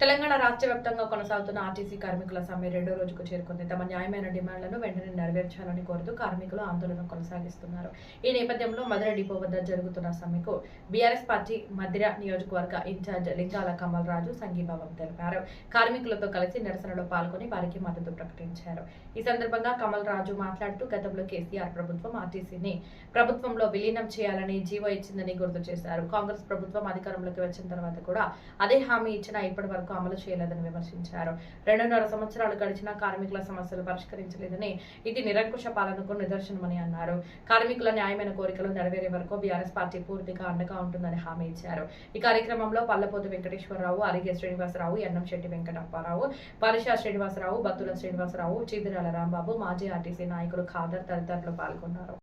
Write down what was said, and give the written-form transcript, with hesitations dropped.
తెలంగాణ రాష్ట్ర వ్యాప్తంగా కొనసాగుతున్న ఆర్టీసీ కార్మికుల సమ్మె రెండో రోజుకు చేరుకుంది. తమ న్యాయమైన డిమాండ్లను వెంటనే నెరవేర్చాలని కోరుతూ కార్మికులు ఆందోళన కొనసాగిస్తున్నారు. ఈ నేపథ్యంలో మధుర డిపో వద్ద జరుగుతున్న సమ్మెకు బీఆర్ఎస్ పార్టీ మధిర నియోజకవర్గ ఇన్ఛార్జ్ లింగాల కమల్ రాజు సంఘీభావం తెలిపారు. కార్మికులతో కలిసి నిరసనలో పాల్గొని వారికి మద్దతు ప్రకటించారు. ఈ సందర్భంగా కమల్ రాజు మాట్లాడుతూ గతంలో కేసీఆర్ ప్రభుత్వం ఆర్టీసీని ప్రభుత్వంలో విలీనం చేయాలని జీవో ఇచ్చిందని గుర్తు చేశారు. కాంగ్రెస్ ప్రభుత్వం అధికారంలోకి వచ్చిన తర్వాత కూడా అదే హామీ ఇచ్చినా ఇప్పటి వరకు అమలు చేయలేదని విమర్శించారు. 2.5 సంవత్సరాలు గడిచినా కార్మికుల సమస్యలు పరిష్కరించలేదని ఇది నిరంకుశ పాలనకు నిదర్శనమని అన్నారు. కార్మికుల న్యాయమైన కోరికలు నెరవేరే వరకు బీఆర్ఎస్ పార్టీ పూర్తిగా అండగా ఉంటుందని హామీ ఇచ్చారు. ఈ కార్యక్రమంలో పల్లపోతు వెంకటేశ్వరరావు, అరిగే శ్రీనివాసరావు, ఎన్నంశెట్టి వెంకటప్పారావు, పరిషా శ్రీనివాసరావు, బత్తుల శ్రీనివాసరావు, చీదిరాల రాంబాబు, మాజీ ఆర్టీసీ నాయకులు ఖాదర్ తదితరులు పాల్గొన్నారు.